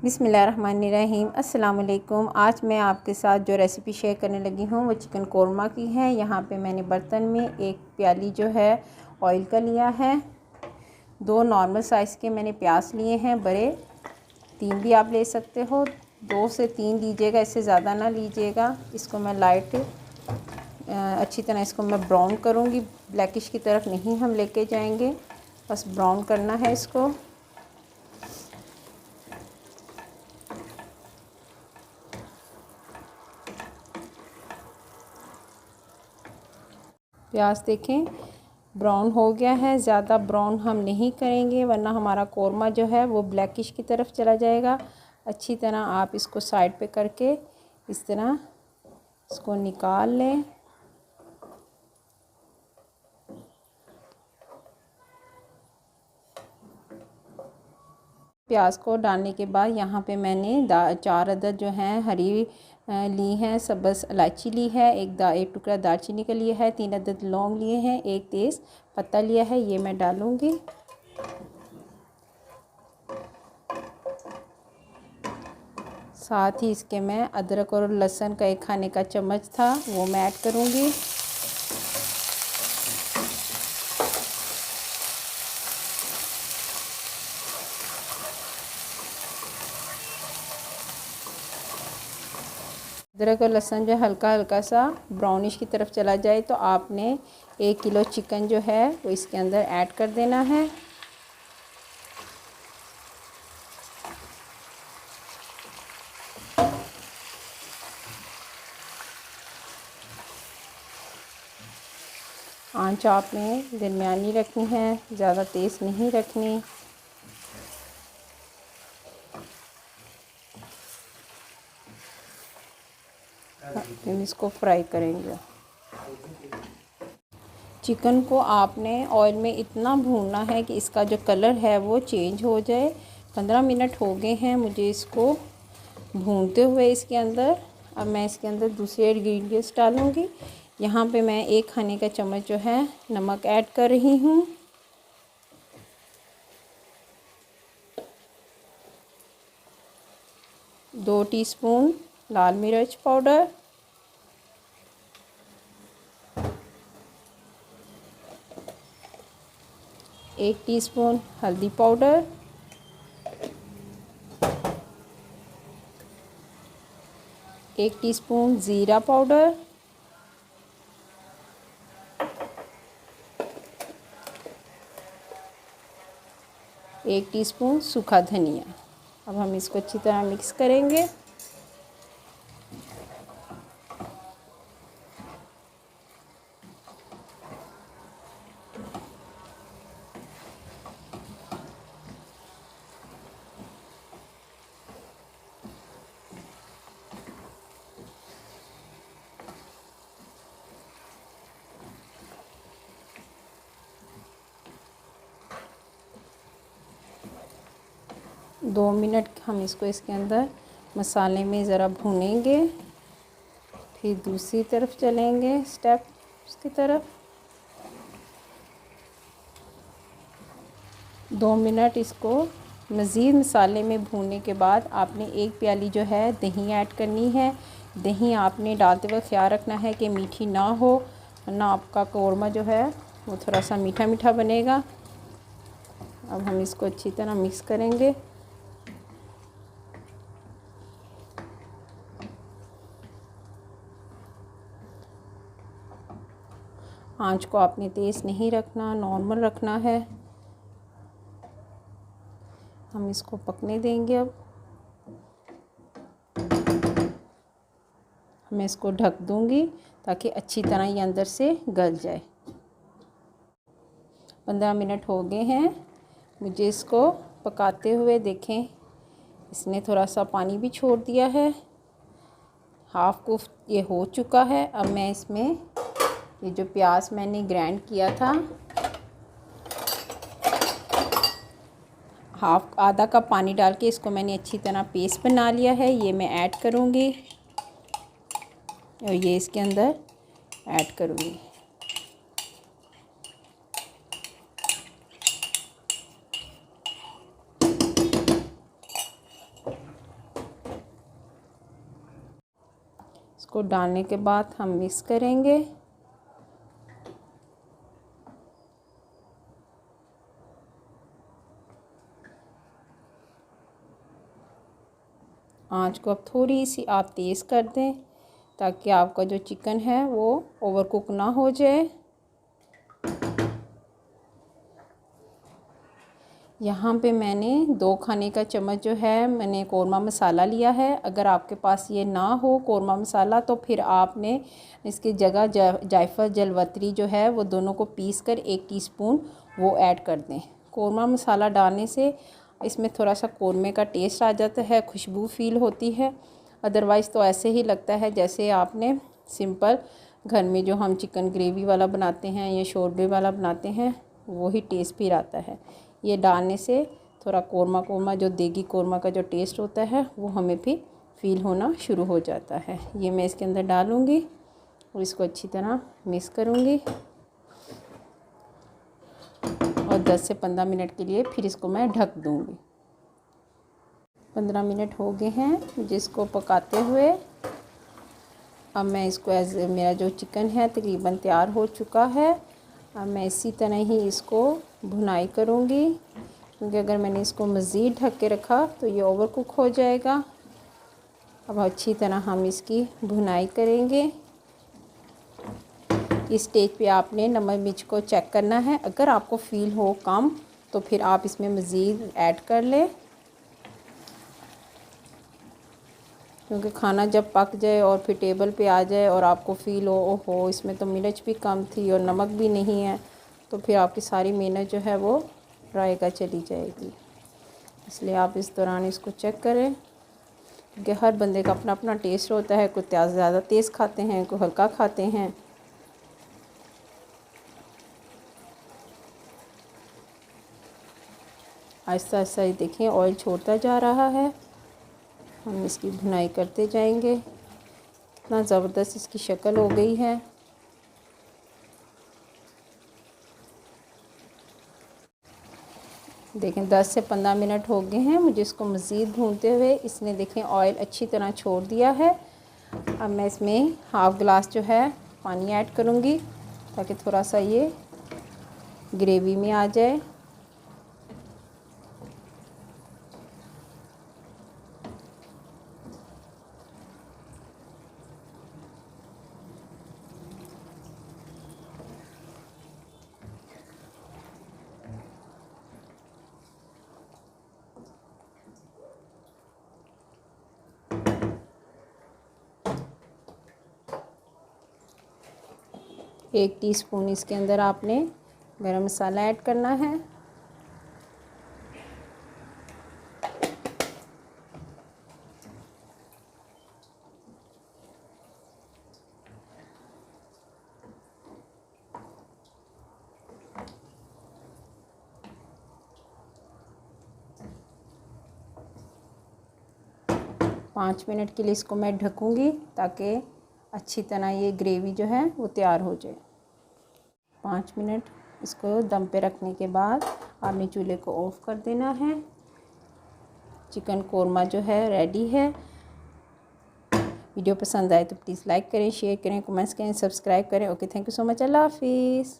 बिस्मिल्लाहिर्रहमानिर्रहीम। अस्सलाम वालेकुम। आज मैं आपके साथ जो रेसिपी शेयर करने लगी हूँ वो चिकन कोरमा की है। यहाँ पे मैंने बर्तन में एक प्याली जो है ऑयल का लिया है। 2 नॉर्मल साइज़ के मैंने प्याज लिए हैं, बड़े 3 भी आप ले सकते हो। 2 से 3 लीजिएगा, इससे ज़्यादा ना लीजिएगा। इसको मैं लाइट अच्छी तरह इसको मैं ब्राउन करूँगी। ब्लैकिश की तरफ नहीं हम लेके जाएंगे, बस ब्राउन करना है इसको। प्याज देखें ब्राउन हो गया है। ज़्यादा ब्राउन हम नहीं करेंगे वरना हमारा कोरमा जो है वो ब्लैकिश की तरफ चला जाएगा। अच्छी तरह आप इसको साइड पे करके इस तरह इसको निकाल लें। प्याज को डालने के बाद यहाँ पे मैंने 4 अदद जो हैं हरी ली हैं, सब्ज़ इलायची ली है, एक टुकड़ा दालचीनी का लिया है, 3 अदद लौंग लिए हैं, एक तेज़ पत्ता लिया है, ये मैं डालूँगी। साथ ही इसके मैं अदरक और लहसुन का 1 खाने का चम्मच था वो मैं ऐड करूँगी। अदरक और लहसुन जो हल्का हल्का सा ब्राउनिश की तरफ चला जाए तो आपने 1 किलो चिकन जो है वो इसके अंदर ऐड कर देना है। आंच आपने दरमियानी रखनी है, ज़्यादा तेज़ नहीं रखनी। फिर इसको फ्राई करेंगे। चिकन को आपने ऑयल में इतना भूनना है कि इसका जो कलर है वो चेंज हो जाए। 15 मिनट हो गए हैं मुझे इसको भूनते हुए इसके अंदर। अब मैं इसके अंदर दूसरे इंग्रेडिएंट्स डालूँगी। यहाँ पे मैं 1 खाने का चम्मच जो है नमक ऐड कर रही हूँ। दो टीस्पून लाल मिर्च पाउडर, 1 टीस्पून हल्दी पाउडर, 1 टीस्पून ज़ीरा पाउडर, 1 टीस्पून सूखा धनिया। अब हम इसको अच्छी तरह मिक्स करेंगे। दो मिनट हम इसको इसके अंदर मसाले में ज़रा भूनेंगे, फिर दूसरी तरफ चलेंगे स्टेप उसकी तरफ। 2 मिनट इसको मज़ीद मसाले में भूनने के बाद आपने 1 प्याली जो है दही ऐड करनी है। दही आपने डालते वक्त ख्याल रखना है कि मीठी ना हो, वरना आपका कोरमा जो है वो थोड़ा सा मीठा मीठा बनेगा। अब हम इसको अच्छी तरह मिक्स करेंगे। आंच को आपने तेज़ नहीं रखना, नॉर्मल रखना है। हम इसको पकने देंगे। अब मैं इसको ढक दूंगी ताकि अच्छी तरह ये अंदर से गल जाए। 15 मिनट हो गए हैं मुझे इसको पकाते हुए। देखें इसने थोड़ा सा पानी भी छोड़ दिया है, हाफ़ कुक ये हो चुका है। अब मैं इसमें ये जो प्याज मैंने ग्राइंड किया था आधा कप पानी डाल के इसको मैंने अच्छी तरह पेस्ट बना लिया है, ये मैं ऐड करूँगी और ये इसके अंदर ऐड करूँगी। इसको डालने के बाद हम मिक्स करेंगे। आंच को अब थोड़ी सी आप तेज़ कर दें ताकि आपका जो चिकन है वो ओवर कुक ना हो जाए। यहाँ पे मैंने 2 खाने का चम्मच जो है मैंने कोरमा मसाला लिया है। अगर आपके पास ये ना हो कोरमा मसाला तो फिर आपने इसकी जगह जायफल जलवत्री जो है वो दोनों को पीस कर 1 टीस्पून वो ऐड कर दें। कोरमा मसाला डालने से इसमें थोड़ा सा कोरमे का टेस्ट आ जाता है, खुशबू फील होती है। अदरवाइज़ तो ऐसे ही लगता है जैसे आपने सिंपल घर में जो हम चिकन ग्रेवी वाला बनाते हैं या शोरबे वाला बनाते हैं वही टेस्ट फिर आता है। ये डालने से थोड़ा कोरमा कोरमा जो देगी कोरमा का जो टेस्ट होता है वो हमें भी फील होना शुरू हो जाता है। ये मैं इसके अंदर डालूँगी और इसको अच्छी तरह मिक्स करूँगी और 10 से 15 मिनट के लिए फिर इसको मैं ढक दूँगी। 15 मिनट हो गए हैं जिसको पकाते हुए। अब मैं इसको मेरा जो चिकन है तकरीबन तैयार हो चुका है। अब मैं इसी तरह ही इसको भुनाई करूँगी क्योंकि अगर मैंने इसको मज़ीद ढक के रखा तो ये ओवर कुक हो जाएगा। अब अच्छी तरह हम इसकी भुनाई करेंगे। इस स्टेज पे आपने नमक मिर्च को चेक करना है। अगर आपको फ़ील हो कम तो फिर आप इसमें मज़ीद ऐड कर लें, क्योंकि खाना जब पक जाए और फिर टेबल पे आ जाए और आपको फ़ील हो ओहो इसमें तो मिर्च भी कम थी और नमक भी नहीं है तो फिर आपकी सारी मेहनत जो है वो ज़ायका चली जाएगी। इसलिए आप इस दौरान इसको चेक करें क्योंकि हर बंदे का अपना अपना टेस्ट होता है। कोई ज़्यादा तेज़ खाते हैं, कोई हल्का खाते हैं। आहिस्ता आहिस्ता ही देखें ऑयल छोड़ता जा रहा है। हम इसकी भुनाई करते जाएंगे। कितना ज़बरदस्त इसकी शक्ल हो गई है। देखें 10 से 15 मिनट हो गए हैं मुझे इसको मज़ीद भूनते हुए। इसने देखें ऑयल अच्छी तरह छोड़ दिया है। अब मैं इसमें हाफ़ गिलास जो है पानी ऐड करूँगी ताकि थोड़ा सा ये ग्रेवी में आ जाए। एक टीस्पून इसके अंदर आपने गरम मसाला ऐड करना है। पाँच मिनट के लिए इसको मैं ढकूँगी ताकि अच्छी तरह ये ग्रेवी जो है वो तैयार हो जाए। 5 मिनट इसको दम पे रखने के बाद आपने चूल्हे को ऑफ़ कर देना है। चिकन कोरमा जो है रेडी है। वीडियो पसंद आए तो प्लीज़ लाइक करें, शेयर करें, कमेंट्स करें, सब्सक्राइब करें। Okay, thank you so much. अल्लाह हाफिज़।